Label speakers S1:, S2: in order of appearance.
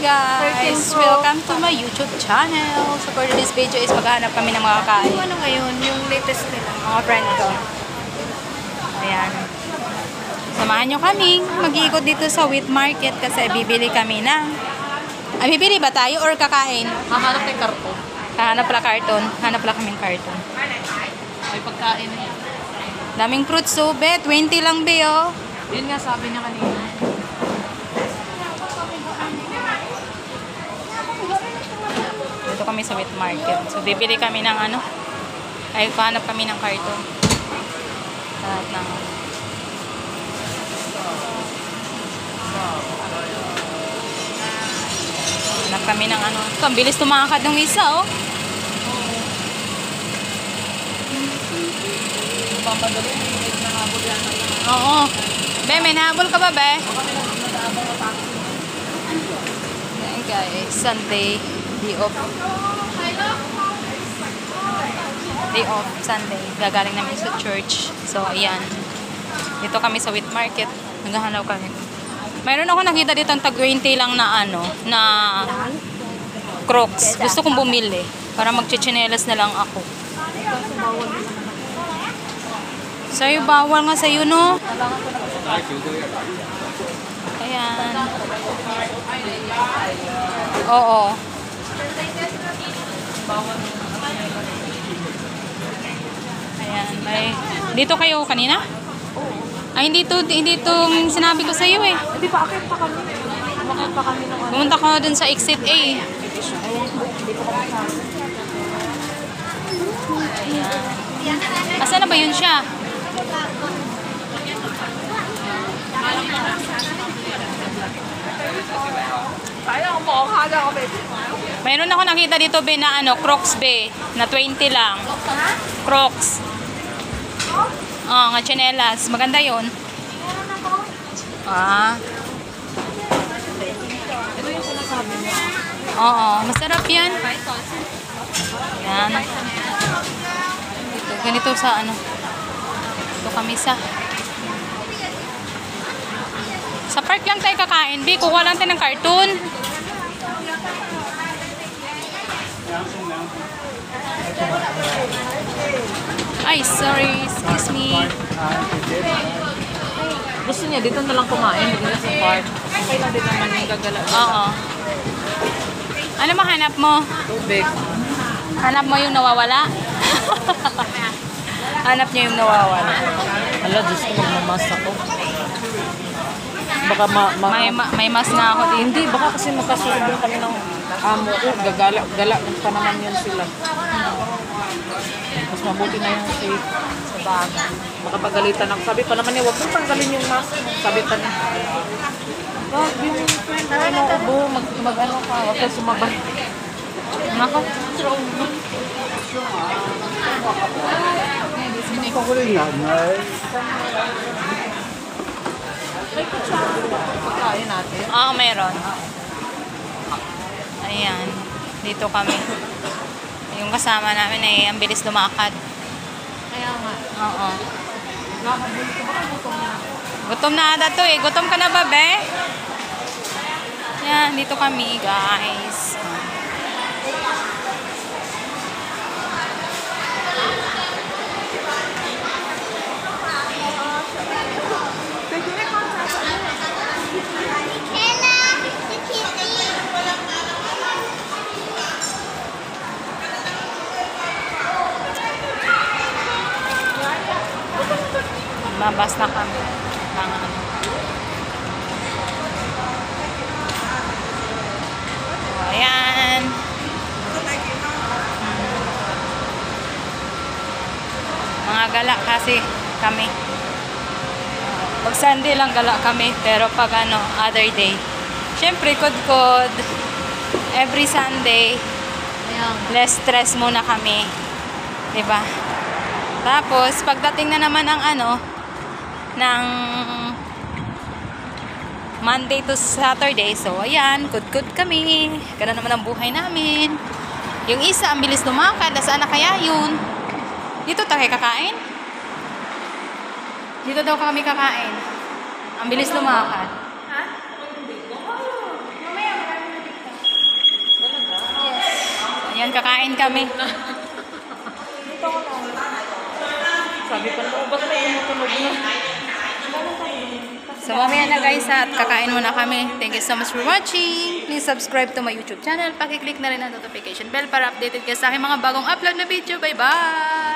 S1: guys! Welcome to my YouTube channel. So for this video is maghahanap kami ng mga kain.
S2: Ano ngayon? Yung latest nila.
S1: Mga friend ko. Ayan. Samahan nyo kaming mag-iikot dito sa wheat market kasi bibili kami ng... bibili ba tayo or kakain?
S2: Hahanap ng karton.
S1: Hanap pala karton. Hanap pala kaming karton.
S2: May pagkain na yan.
S1: Daming fruits so be. 20 lang be oh.
S2: Yun nga sabi niya kanina.
S1: Dito kami sa wheat market. So bibili kami ng ano. Ay hanap kami ng karton. Hanap ng... Hanap kami ng ano. Ito, ang bilis tumakad ng isa oh.
S2: Papadali. May nahabol yan.
S1: Oo. Be, may nahabol ka ba, be? Ayan guys, Sunday, day off. Day off, Sunday. Gagaling namin sa church. So, ayan. Dito kami sa wheat market. Naghahanap kami. Mayroon ako nakita dito ang tag 20 lang na ano, na Crocs. Gusto kong bumili para magchichinelas na lang ako. Sa'yo, bawal nga sa'yo, no? Ayan. Oo. Ayan, may... Dito kayo kanina? Ay, hindi to sinabi ko sa'yo eh.
S2: Hindi pa, akit pa kami. Makit pa kami ng ano.
S1: Pumunta ko dun sa exit A. Ayan. Asa na ba yun siya?
S2: Kaya mo, kada ko, baby.
S1: Mayroon ako nakita dito be na ano, Crocs be, na 20 lang. Crocs. Oh, nga chinelas. Maganda 'yon. Ah.
S2: Ito yung sinasabi mo.
S1: Oo, masarap 'yan. Yan. Dito, ganito sa ano. Ito kami sa park lang tayo kakain. Be, kuha lang tayo ng cartoon. Ay, sorry. Excuse me.
S2: Gusto niya, dito na lang kumain. Dito na sa park. Okay lang din naman yung gagala.
S1: Oo. Ano mahanap mo?
S2: Tubig.
S1: Hanap mo yung nawawala? Hanap niyo yung nawawala.
S2: Ala, Diyos ko, magmamas ako. Baka
S1: May mas nga ako din.
S2: Hindi, baka kasi magkasulubong kami ng amo ko. Gala pa naman yun sila. Mas mabuti na yung safe sa baga. Baka pagalitan ako. Sabi pa naman niya, huwag mong tanggalin yung mask. Sabi pa niya. Wag, yung friend mo, ano, ubo, mag-ano ka, huwag ka sumabay.
S1: Nako.
S2: May kutsara ba? Pagkain natin.
S1: Oo, meron. Ayan. Dito kami. Yung kasama namin ay ang bilis lumakad.
S2: Kaya nga.
S1: Oo.
S2: Nakabuli ko ba? Gutom na.
S1: Gutom na ata to eh. Gutom ka na ba, be? Ayan, dito kami, guys. Mabas na kami. Mga ano. So, ayan. Mga gala kasi kami. Pag Sunday lang gala kami. Pero pag ano, other day. Siyempre, kod-kod. Every Sunday,
S2: Ayan.
S1: less stress muna kami. Diba? Tapos, pagdating na naman ng ano, ng Monday to Saturday. So, ayan, good kami. Ganun naman ang buhay namin. Yung isa, ang bilis lumakad. Nasaan na kaya yun? Dito tayo kakain? Dito daw kami kakain. Ang bilis lumakad. Ha? Ayan, kakain kami.
S2: Sabi ko na, ba't may tumutunog na?
S1: So, mamaya na guys at kakain muna kami. Thank you so much for watching. Please subscribe to my YouTube channel. Pakiclick na rin ang notification bell para updated kayo sa aking mga bagong upload na video. Bye-bye!